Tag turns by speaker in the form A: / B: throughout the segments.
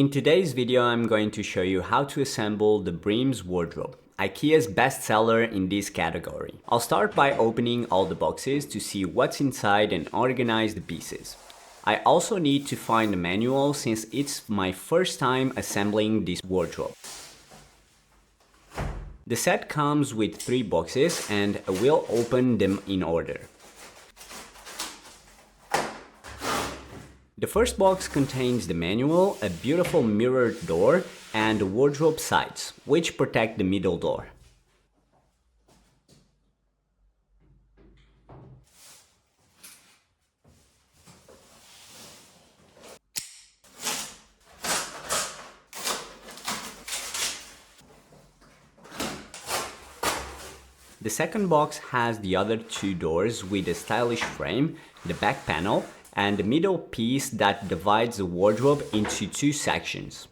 A: In today's video, I'm going to show you how to assemble the Brimnes Wardrobe, IKEA's bestseller in this category. I'll start by opening all the boxes to see what's inside and organize the pieces. I also need to find the manual since it's my first time assembling this wardrobe. The set comes with 3 boxes and we'll open them in order. The first box contains the manual, a beautiful mirrored door, and the wardrobe sides, which protect the middle door. The second box has the other 2 doors with a stylish frame, the back panel, and the middle piece that divides the wardrobe into 2 sections.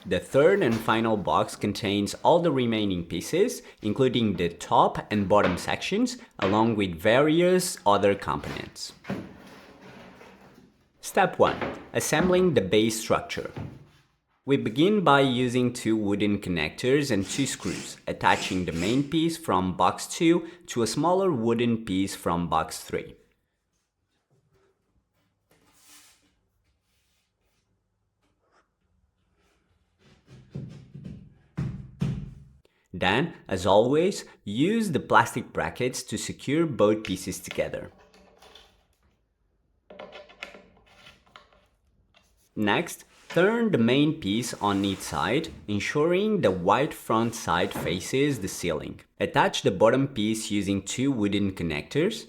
A: The third and final box contains all the remaining pieces, including the top and bottom sections, along with various other components. Step 1. Assembling the base structure. We begin by using 2 wooden connectors and 2 screws, attaching the main piece from box 2 to a smaller wooden piece from box 3. Then, as always, use the plastic brackets to secure both pieces together. Next, turn the main piece on each side, ensuring the white front side faces the ceiling. Attach the bottom piece using 2 wooden connectors.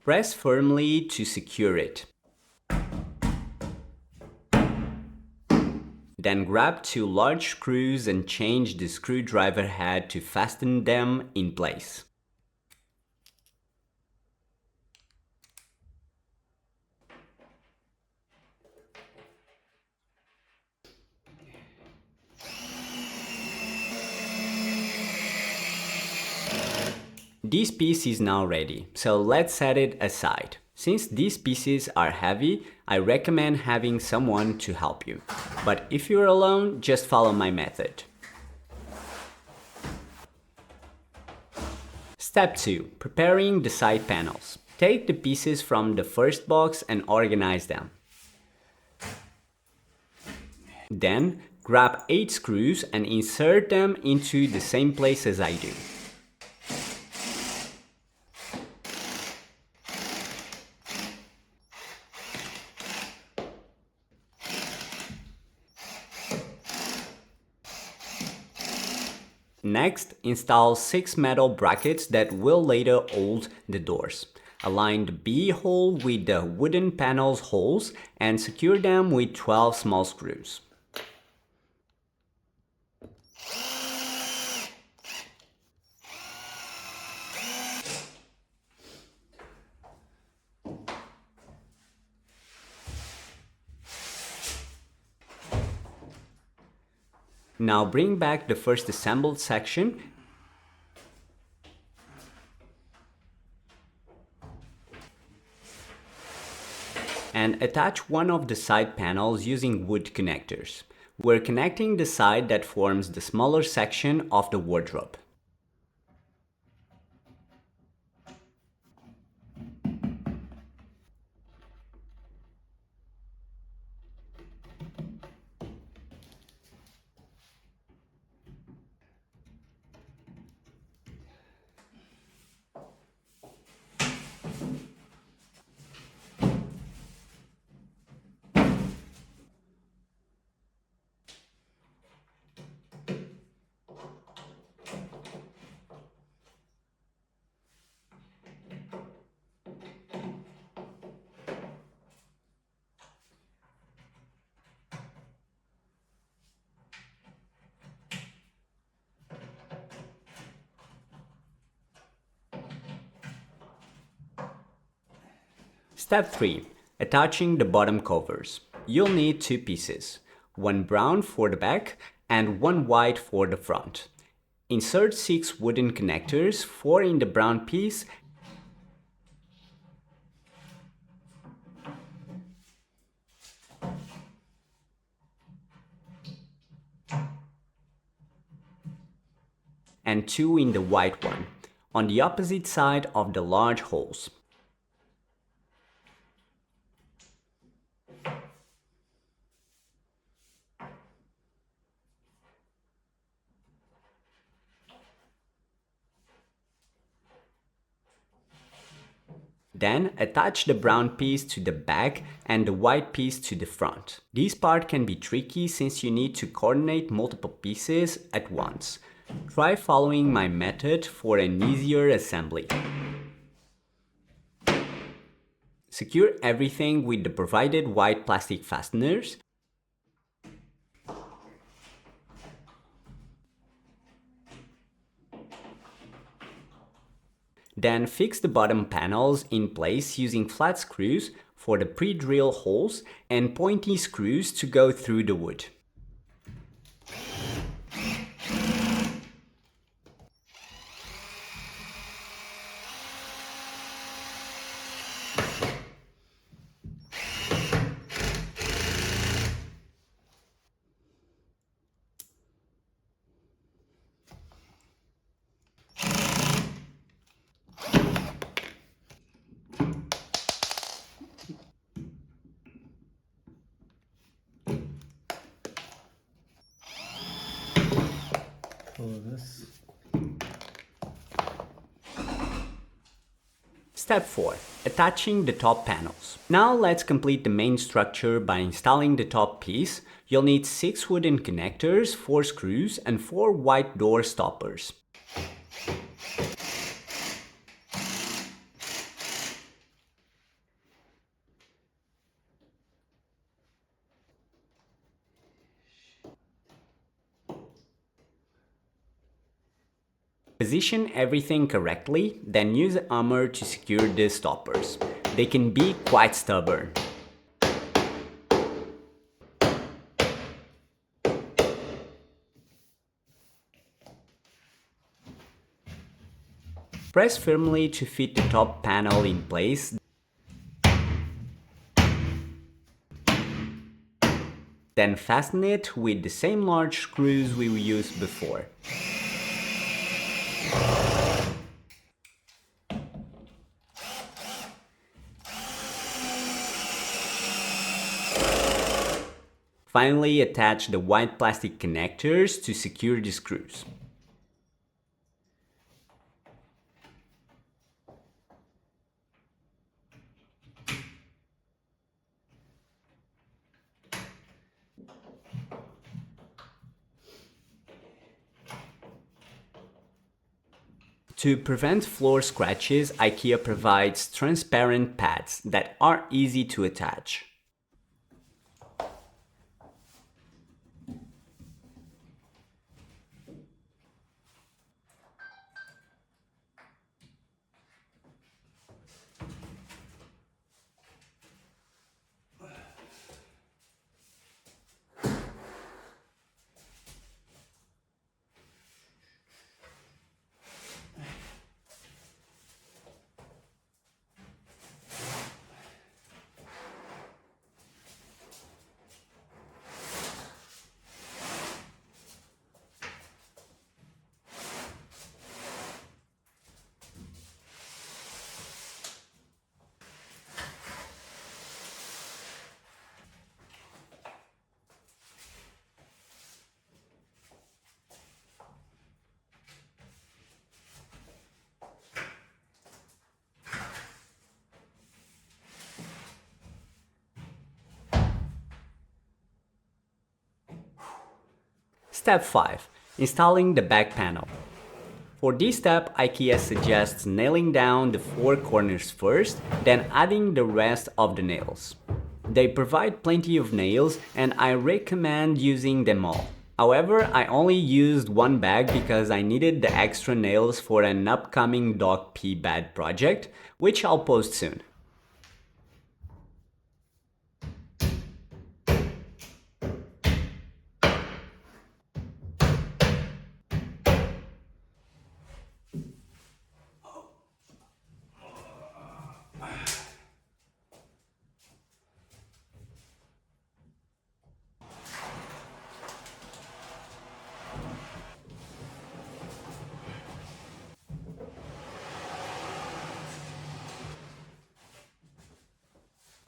A: Press firmly to secure it. Then grab 2 large screws and change the screwdriver head to fasten them in place. This piece is now ready, so let's set it aside. Since these pieces are heavy, I recommend having someone to help you. But if you're alone, just follow my method. Step 2. Preparing the side panels. Take the pieces from the first box and organize them. Then, grab 8 screws and insert them into the same place as I do. Next, install 6 metal brackets that will later hold the doors. Align the B hole with the wooden panel's holes and secure them with 12 small screws. Now bring back the first assembled section and attach one of the side panels using wood connectors. We're connecting the side that forms the smaller section of the wardrobe. Step 3. Attaching the bottom covers. You'll need two pieces, one brown for the back and one white for the front. Insert 6 wooden connectors, 4 in the brown piece and 2 in the white one, on the opposite side of the large holes. Then attach the brown piece to the back and the white piece to the front. This part can be tricky since you need to coordinate multiple pieces at once. Try following my method for an easier assembly. Secure everything with the provided white plastic fasteners. Then fix the bottom panels in place using flat screws for the pre-drill holes and pointy screws to go through the wood. Step 4. Attaching the top panels. Now let's complete the main structure by installing the top piece. You'll need 6 wooden connectors, 4 screws, and 4 white door stoppers. Position everything correctly, then use a hammer to secure the stoppers. They can be quite stubborn. Press firmly to fit the top panel in place. Then fasten it with the same large screws we used before. Finally, attach the white plastic connectors to secure the screws. To prevent floor scratches, IKEA provides transparent pads that are easy to attach. Step 5. Installing the back panel. For this step, IKEA suggests nailing down the 4 corners first, then adding the rest of the nails. They provide plenty of nails and I recommend using them all. However, I only used one bag because I needed the extra nails for an upcoming dog pee bed project, which I'll post soon.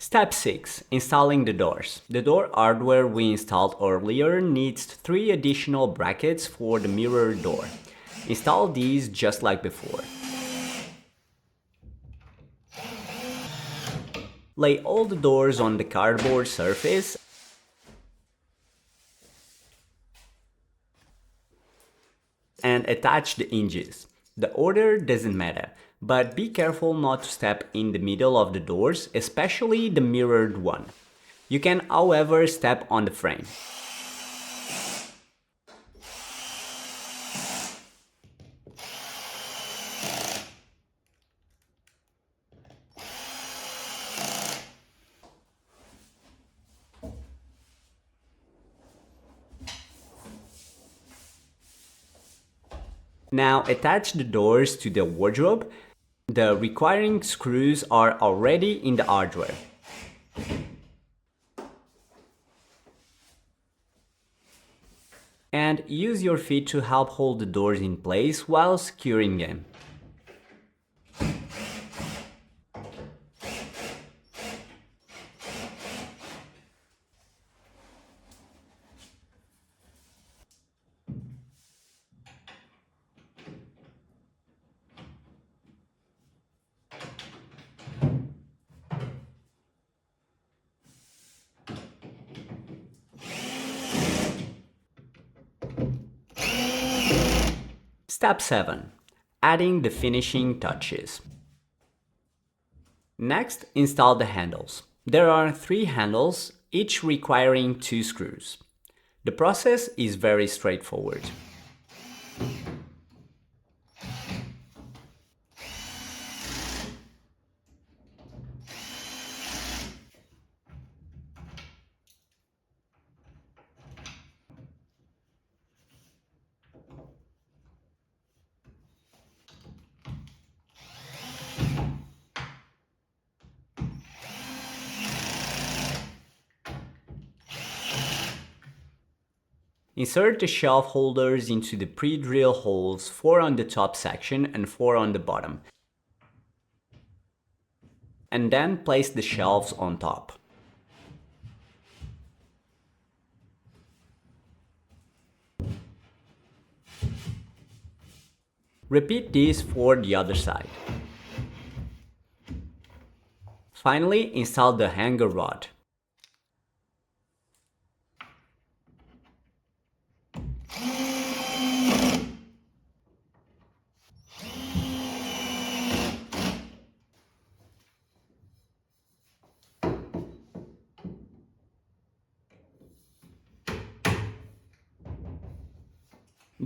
A: Step 6. Installing the doors. The door hardware we installed earlier needs 3 additional brackets for the mirror door. Install these just like before. Lay all the doors on the cardboard surface and attach the hinges. The order doesn't matter, but be careful not to step in the middle of the doors, especially the mirrored one. You can, however, step on the frame. Now attach the doors to the wardrobe. The requiring screws are already in the hardware. And use your feet to help hold the doors in place while securing them. Step 7. Adding the finishing touches. Next, install the handles. There are 3 handles, each requiring 2 screws. The process is very straightforward. Insert the shelf holders into the pre-drill holes, 4 on the top section and 4 on the bottom. And then place the shelves on top. Repeat this for the other side. Finally, install the hanger rod.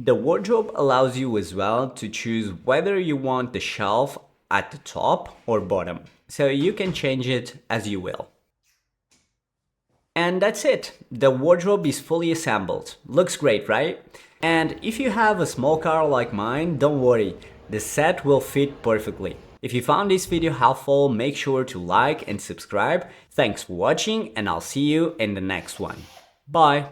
A: The wardrobe allows you as well to choose whether you want the shelf at the top or bottom, so you can change it as you will. And that's it. The wardrobe is fully assembled. Looks great, right? And if you have a small car like mine, don't worry, the set will fit perfectly. If you found this video helpful, make sure to like and subscribe. Thanks for watching, and I'll see you in the next one. Bye!